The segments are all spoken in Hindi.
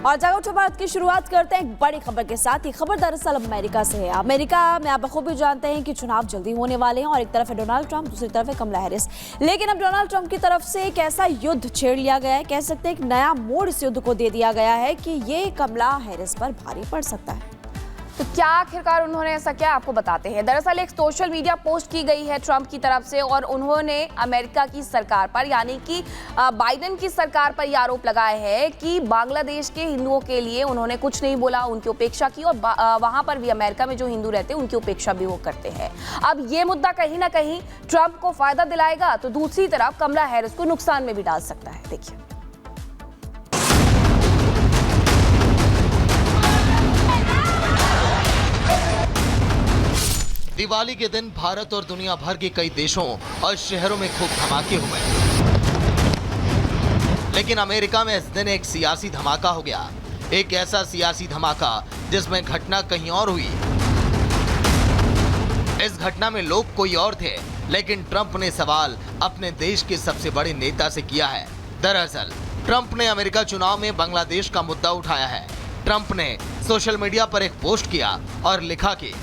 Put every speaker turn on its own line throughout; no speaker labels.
और जागो उठो भारत की शुरुआत करते हैं एक बड़ी खबर के साथ। ये खबर दरअसल अमेरिका से है। अमेरिका में आप बखूबी जानते हैं कि चुनाव जल्दी होने वाले हैं और एक तरफ है डोनाल्ड ट्रंप, दूसरी तरफ है कमला हैरिस। लेकिन अब डोनाल्ड ट्रंप की तरफ से एक ऐसा युद्ध छेड़ लिया गया है, कह सकते हैं एक नया मोड़ इस युद्ध को दे दिया गया है कि ये कमला हैरिस पर भारी पड़ सकता है।
तो क्या आखिरकार उन्होंने ऐसा क्या, आपको बताते हैं। दरअसल एक सोशल मीडिया पोस्ट की गई है ट्रंप की तरफ से और उन्होंने अमेरिका की सरकार पर यानी कि बाइडेन की सरकार पर यह आरोप लगाया है कि बांग्लादेश के हिंदुओं के लिए उन्होंने कुछ नहीं बोला, उनकी उपेक्षा की और वहां पर भी अमेरिका में जो हिंदू रहते हैं उनकी उपेक्षा भी वो करते हैं। अब ये मुद्दा कहीं ना कहीं ट्रंप को फायदा दिलाएगा तो दूसरी तरफ कमला हैरिस को नुकसान में भी डाल सकता है। देखिए,
दिवाली के दिन भारत और दुनिया भर के कई देशों और शहरों में खूब धमाके हुए, लेकिन अमेरिका में इस दिन एक सियासी धमाका हो गया। एक ऐसा सियासी धमाका जिसमें घटना कहीं और हुई। इस घटना में लोग कोई और थे, लेकिन ट्रंप ने सवाल अपने देश के सबसे बड़े नेता से किया है। दरअसल ट्रंप ने अमेरिका चुनाव में बांग्लादेश का मुद्दा उठाया है। ट्रंप ने सोशल मीडिया पर एक पोस्ट किया और लिखा कि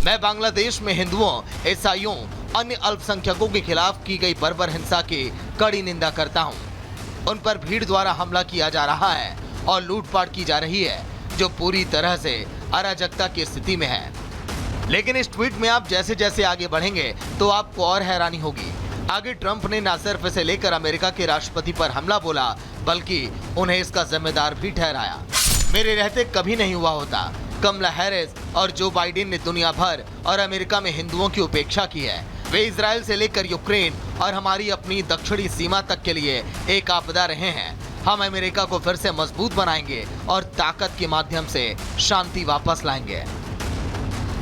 मैं बांग्लादेश में हिंदुओं, ईसाइयों, अन्य अल्पसंख्यकों के खिलाफ की गई बर्बर हिंसा की कड़ी निंदा करता हूं। उन पर भीड़ द्वारा हमला किया जा रहा है और लूटपाट की जा रही है, जो पूरी तरह से अराजकता की स्थिति में है। लेकिन इस ट्वीट में आप जैसे जैसे आगे बढ़ेंगे तो आपको और हैरानी होगी। आगे ट्रंप ने न सिर्फ इसे लेकर अमेरिका के राष्ट्रपति पर हमला बोला, बल्कि उन्हें इसका जिम्मेदार भी ठहराया। मेरे रहते कभी नहीं हुआ होता। कमला हैरिस और जो बाइडेन ने दुनिया भर और अमेरिका में हिंदुओं की उपेक्षा की है। वे इजराइल से लेकर यूक्रेन और हमारी अपनी दक्षिणी सीमा तक के लिए एक आपदा रहे हैं। हम अमेरिका को फिर से मजबूत बनाएंगे और ताकत के माध्यम से शांति वापस लाएंगे।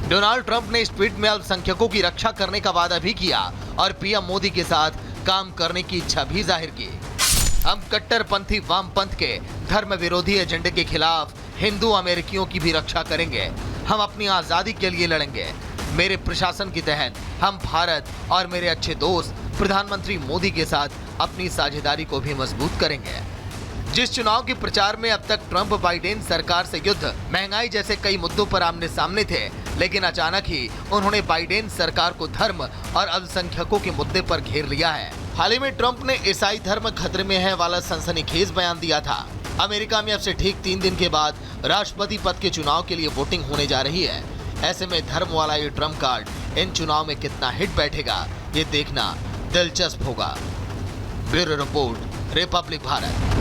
डोनाल्ड ट्रंप ने इस ट्वीट में अल्पसंख्यकों की रक्षा करने का वादा भी किया और पीएम मोदी के साथ काम करने की इच्छा भी जाहिर की। हम कट्टरपंथी वामपंथ के धर्म विरोधी एजेंडे के खिलाफ हिंदू अमेरिकियों की भी रक्षा करेंगे। हम अपनी आज़ादी के लिए लड़ेंगे। मेरे प्रशासन के तहत हम भारत और मेरे अच्छे दोस्त प्रधानमंत्री मोदी के साथ अपनी साझेदारी को भी मजबूत करेंगे। जिस चुनाव के प्रचार में अब तक ट्रंप बाइडेन सरकार से युद्ध, महंगाई जैसे कई मुद्दों पर आमने सामने थे, लेकिन अचानक ही उन्होंने बाइडेन सरकार को धर्म और अल्पसंख्यकों के मुद्दे पर घेर लिया है। हाल ही में ट्रंप ने ईसाई धर्म खतरे में है वाला सनसनीखेज बयान दिया था। अमेरिका में अब से ठीक 3 दिन के बाद राष्ट्रपति पद के चुनाव के लिए वोटिंग होने जा रही है। ऐसे में धर्म वाला ये ट्रम्प कार्ड इन चुनाव में कितना हिट बैठेगा, ये देखना दिलचस्प होगा। Bureau report, Republic Bharat.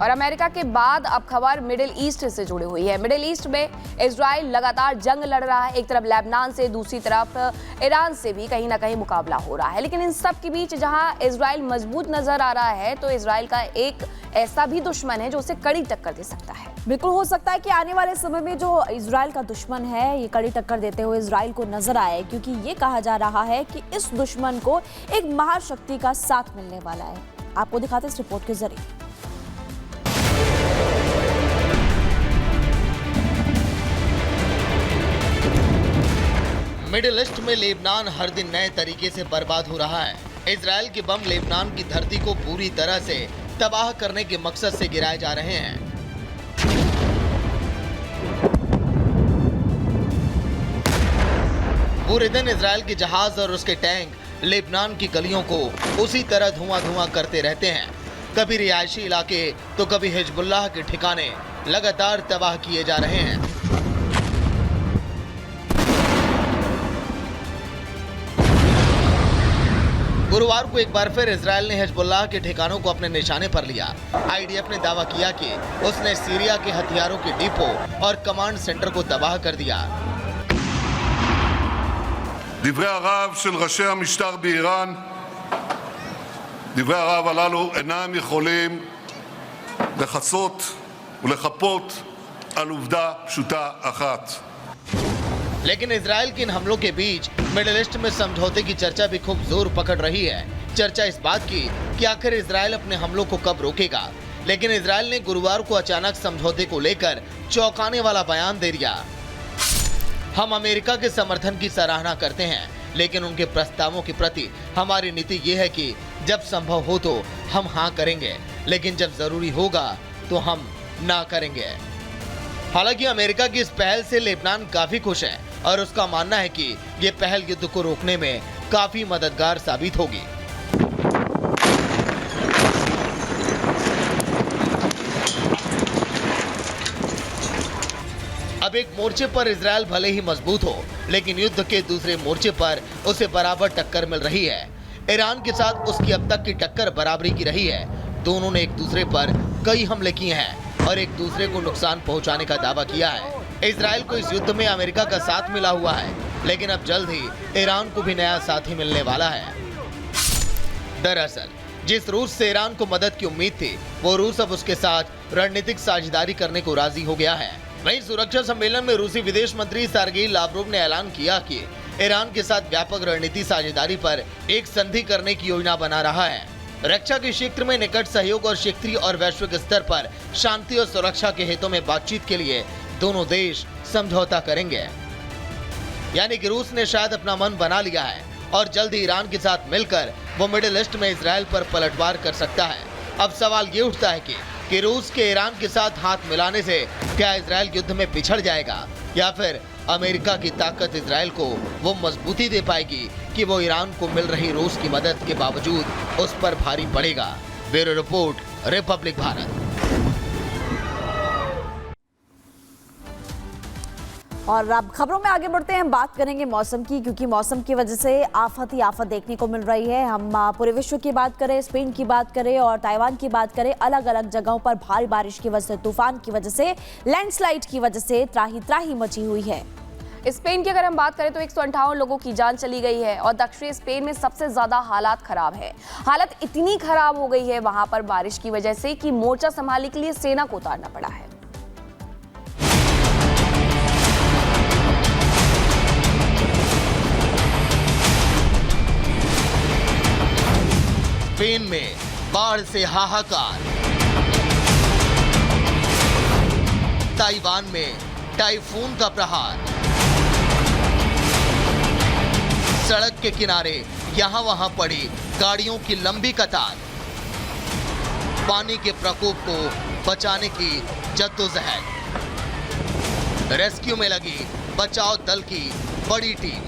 और अमेरिका के बाद अब खबर मिडिल ईस्ट से जुड़ी हुई है। मिडिल ईस्ट में इजराइल लगातार जंग लड़ रहा है। एक तरफ लेबनान से, दूसरी तरफ ईरान से भी कहीं ना कहीं मुकाबला हो रहा है। लेकिन इन सब के बीच जहां इजराइल मजबूत नजर आ रहा है, तो इजराइल का एक ऐसा भी दुश्मन है जो उसे कड़ी टक्कर दे सकता है।
बिल्कुल हो सकता है कि आने वाले समय में जो इजराइल का दुश्मन है ये कड़ी टक्कर देते हुए इजराइल को नजर आए, क्योंकि ये कहा जा रहा है कि इस दुश्मन को एक महाशक्ति का साथ मिलने वाला है। आपको दिखाते हैं इस रिपोर्ट के जरिए।
मिडिल ईस्ट में लेबनान हर दिन नए तरीके से बर्बाद हो रहा है। इजराइल के बम लेबनान की धरती को पूरी तरह से तबाह करने के मकसद से गिराए जा रहे हैं। पूरे दिन इजराइल के जहाज और उसके टैंक लेबनान की गलियों को उसी तरह धुआं करते रहते हैं। कभी रिहायशी इलाके तो कभी हिजबुल्लाह के ठिकाने लगातार तबाह किए जा रहे हैं। गुरुवार को एक बार फिर इजराइल ने हिजबुल्लाह के ठिकानों को अपने निशाने पर लिया। आईडीएफ ने दावा किया कि उसने सीरिया के हथियारों के डिपो और कमांड सेंटर को तबाह कर दिया।
דברי הרעב של ראשי המשטר באיראן, דברי הרעב הללו אינם יכולים לכסות ולחפות על עובדה פשוטה אחת.
लेकिन इजराइल के इन हमलों के बीच मिडिल ईस्ट में समझौते की चर्चा भी खूब जोर पकड़ रही है। चर्चा इस बात की कि आखिर इजराइल अपने हमलों को कब रोकेगा। लेकिन इजराइल ने गुरुवार को अचानक समझौते को लेकर चौंकाने वाला बयान दे दिया। हम अमेरिका के समर्थन की सराहना करते हैं, लेकिन उनके प्रस्तावों के प्रति हमारी नीति ये है कि जब संभव हो तो हम हाँ करेंगे, लेकिन जब जरूरी होगा तो हम ना करेंगे। हालांकि अमेरिका की इस पहल से लेबनान काफी खुश है और उसका मानना है कि ये पहल युद्ध को रोकने में काफी मददगार साबित होगी। अब एक मोर्चे पर इजरायल भले ही मजबूत हो, लेकिन युद्ध के दूसरे मोर्चे पर उसे बराबर टक्कर मिल रही है। ईरान के साथ उसकी अब तक की टक्कर बराबरी की रही है। दोनों ने एक दूसरे पर कई हमले किए हैं और एक दूसरे को नुकसान पहुंचाने का दावा किया है। इजरायल को इस युद्ध में अमेरिका का साथ मिला हुआ है, लेकिन अब जल्द ही ईरान को भी नया साथी मिलने वाला है। दरअसल जिस रूस से ईरान को मदद की उम्मीद थी, वो रूस अब उसके साथ रणनीतिक साझेदारी करने को राजी हो गया है। वहीं सुरक्षा सम्मेलन में रूसी विदेश मंत्री सर्गेई लावरोव ने ऐलान किया कि ईरान के साथ व्यापक रणनीतिक साझेदारी पर एक संधि करने की योजना बना रहा है। रक्षा के क्षेत्र में निकट सहयोग और क्षेत्रीय और वैश्विक स्तर पर शांति और सुरक्षा के हितों में बातचीत के लिए दोनों देश समझौता करेंगे। यानी कि रूस ने शायद अपना मन बना लिया है और जल्द ही ईरान के साथ मिलकर वो मिडिल ईस्ट में इजरायल पर पलटवार कर सकता है। अब सवाल ये उठता है कि रूस के ईरान के साथ हाथ मिलाने से क्या इजरायल युद्ध में पिछड़ जाएगा या फिर अमेरिका की ताकत इजरायल को वो मजबूती दे पाएगी कि वो ईरान को मिल रही रूस की मदद के बावजूद उस पर भारी पड़ेगा। Bureau report, Republic Bharat.
और अब खबरों में आगे बढ़ते हैं, बात करेंगे मौसम की, क्योंकि मौसम की वजह से आफत ही आफत देखने को मिल रही है। हम पूरे विश्व की बात करें, स्पेन की बात करें और ताइवान की बात करें, अलग अलग जगहों पर भारी बारिश की वजह से, तूफान की वजह से, लैंडस्लाइड की वजह से त्राही त्राही मची हुई है।
स्पेन की अगर हम बात करें तो 158 लोगों की जान चली गई है और दक्षिणी स्पेन में सबसे ज्यादा हालात खराब है। हालत इतनी खराब हो गई है वहां पर बारिश की वजह से कि मोर्चा संभालने के लिए सेना को उतारना पड़ा है।
स्पेन में बाढ़ से हाहाकार, ताइवान में टाइफून का प्रहार, सड़क के किनारे यहां वहां पड़ी गाड़ियों की लंबी कतार, पानी के प्रकोप को बचाने की जद्दोजहद, रेस्क्यू में लगी बचाव दल की बड़ी टीम।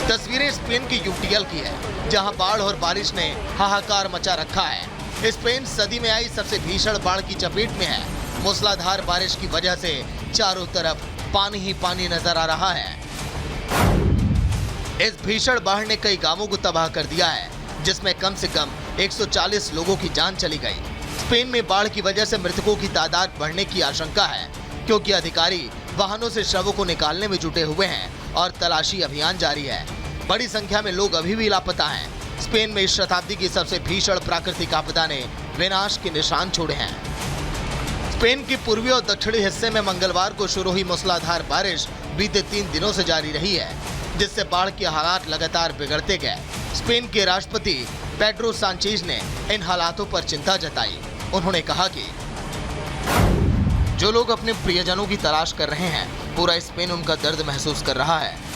तस्वीरें स्पेन की यूटीएल की है, जहां बाढ़ और बारिश ने हाहाकार मचा रखा है। स्पेन सदी में आई सबसे भीषण बाढ़ की चपेट में है। मूसलाधार बारिश की वजह से चारों तरफ पानी ही पानी नजर आ रहा है। इस भीषण बाढ़ ने कई गांवों को तबाह कर दिया है, जिसमें कम से कम 140 लोगों की जान चली गई। स्पेन में बाढ़ की वजह से मृतकों की तादाद बढ़ने की आशंका है, क्योंकि अधिकारी वाहनों से शवों को निकालने में जुटे हुए हैं और तलाशी अभियान जारी है। बड़ी संख्या में लोग अभी भी लापता हैं। स्पेन में इस शताब्दी की सबसे भीषण प्राकृतिक आपदा ने विनाश के निशान छोड़े हैं। स्पेन के पूर्वी और दक्षिणी हिस्से में मंगलवार को शुरू हुई मूसलाधार बारिश बीते 3 दिनों से जारी रही है, जिससे बाढ़ के हालात लगातार बिगड़ते गए। स्पेन के राष्ट्रपति पेड्रो सांचेज ने इन हालातों पर चिंता जताई। उन्होंने कहा कि जो लोग अपने प्रियजनों की तलाश कर रहे हैं, पूरा स्पेन उनका दर्द महसूस कर रहा है।